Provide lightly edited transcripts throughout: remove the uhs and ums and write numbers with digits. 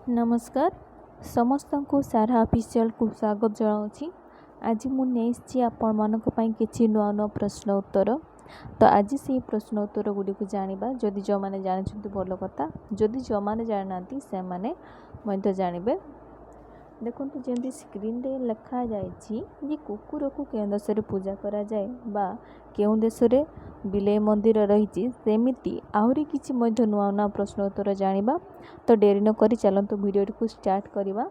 नमस्कार समस्त को सारा ऑफिशियल को स्वागत जनाऊँगी। आज मुझे आपण मानक किसी नुआ नुआ प्रश्न उत्तर। तो आज से प्रश्न उत्तर गुड़ी को जाना जदि जो मैंने जानते भल कथा, जदि जो मैंने जाना से मैंने जानवे। देखो जमी स्क्रीन रे लिखा जाए कुकुर को क्यों देश में पूजा करा जाए बा क्यों देश में बिले मंदिर रही सेमती आहरी किसी नुआ नुआ प्रश्न उत्तर जाना। तो डेरी न करी चलतु वीडियो को स्टार्ट करवा।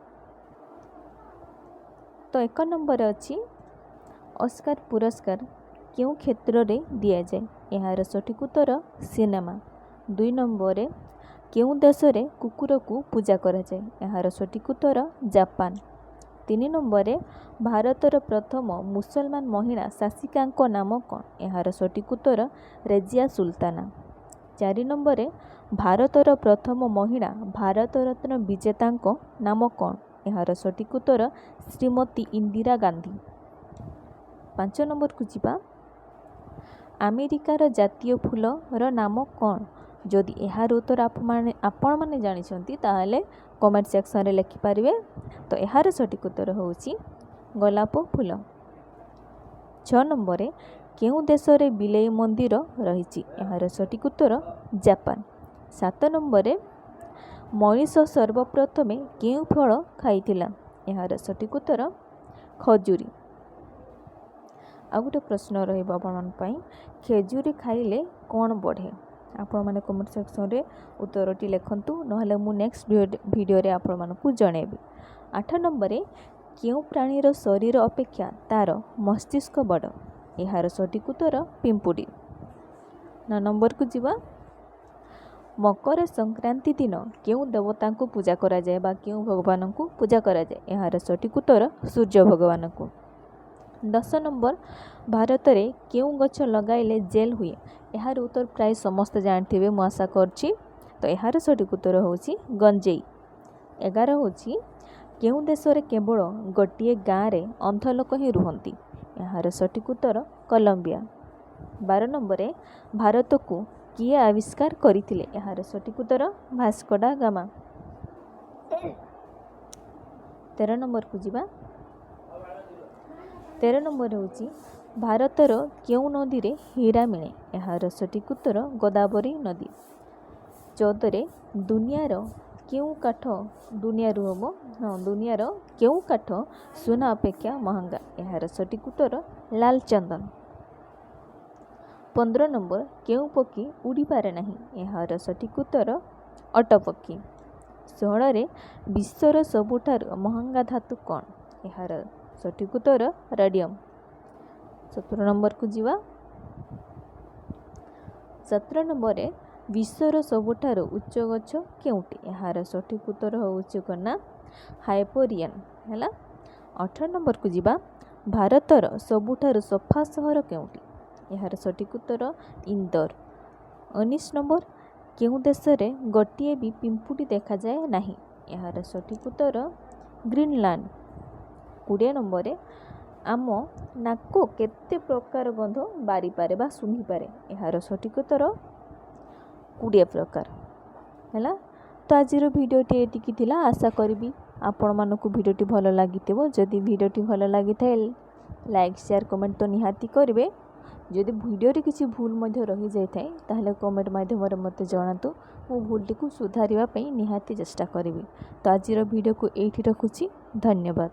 तो एक नंबर अच्छी ऑस्कर पुरस्कार क्यों क्षेत्र में दि जाए, यार सठिक उत्तर सिनेमा। 2 नंबर क्यों देश में कुकुर को पूजा करा जाए, यार सठिक उत्तर जापान। 3 नंबर भारतर प्रथम मुसलमान महिला शासिका नाम कौन, यार सठिक उत्तर रेजिया सुल्ताना। 4 नंबर भारतर प्रथम महिला भारत रत्न विजेता नाम कौन, यार सठिक उत्तर श्रीमती इंदिरा गांधी। 5 नंबर को जीवा अमेरिकार जातीय फूलर नाम कौन। जदि यार उत्तर आपण मैंने जानते ताहले कमेंट सेक्शन रे लिखिपारे। तो यार सठिक उत्तर होउची गोलाप फूल। 6 नंबर क्यों देश में बिले मंदिर रही, यार सठिक उत्तर जापान। 7 नंबर मनीष सर्वप्रथमे क्यों फल खाइथिला, यार सठिक उत्तर खजूरी। आ गोटे प्रश्न रही खेजूरी खाइले कौन बढ़े, आपण मैंने कमेंट सेक्शन रे उत्तरटी लिखंतु, नहले मु नेक्स्ट वीडियो रे आपण मानकु जणेबी। 8 नंबर क्यों प्राणीर शरीर अपेक्षा तार मस्तिष्क बड़, यार सठिक उत्तर पिंपुड़ी। 9 नंबर को जीवा मकर संक्रांति दिन क्यों देवता को पूजा करा जाए बा क्यों भगवान को पूजा करा जाए, यार सठिक उत्तर सूर्य भगवान को। 10 नंबर भारत में क्यों गछ लगाइले जेल हुए, यार उत्तर प्राय समस्त जानते मु आशा करछि। तो यार सठिक उत्तर होची गंजेई। 11 होची क्यों देश में केवल गोटे गाँव में अंध लोक ही रुहंती, यार सठिक उत्तर कोलंबिया। 12 नंबर भारत को किए आविष्कार करथिले, यार सठिक उत्तर भास्को डा गामा। 13 नंबर को जीवा 13 नंबर होची भारतर क्यों नदी रे हीरा मिले, यार सठिक उत्तर गोदावरी नदी। 14 दुनियार क्यों काठ दुनियार हम हाँ दुनियार क्यों काठ सोना अपेक्षा महंगा, यार सठिक उत्तर लाल चंदन। 15 नंबर क्यों पक्षी उड़ी पारे नहीं, यार सठिक उत्तर अटपक्षी। 16 विश्वर सबुठार महंगा धातु कौन, यार सठिक उत्तर रेडियम। 17 नंबर को जीवा 17 नंबर विश्वर सबुठार उच्च गछ केउटी, यार सठिक उत्तर होउची कना हाइपोरियन हैला। 18 नंबर को जीवा भारतर सबुठार सफा सहर केउटी, यार सठिक उत्तर इंदौर। 19 नंबर क्यों देश में गोटे भी पिंपुड़ी देखा जाए नहीं, यार सठिक उत्तर ग्रीनलैंड। 20 नंबर आम नाक केते प्रकार गंध बारी पारे बा सुंघी पारे, यार सठिक उत्तर 20 प्रकार हैला। तो आज भिडियोटी एटिकी थिला। आशा करी आपण मानकु भिडियोटी भल लागिथिबो। जदि भिडियोटी भल लागि थाए लाइक शेयर कमेंट तो निहाती करेंगे। जदि वीडियो रे किसी भूल मध्य रही जाए ताहले कमेंट माध्यम मत जनातु, मो भूलटी को सुधारिबा पई निहाती चेष्टा करिवि। तो आज वीडियो को एठी रखुछि, धन्यवाद।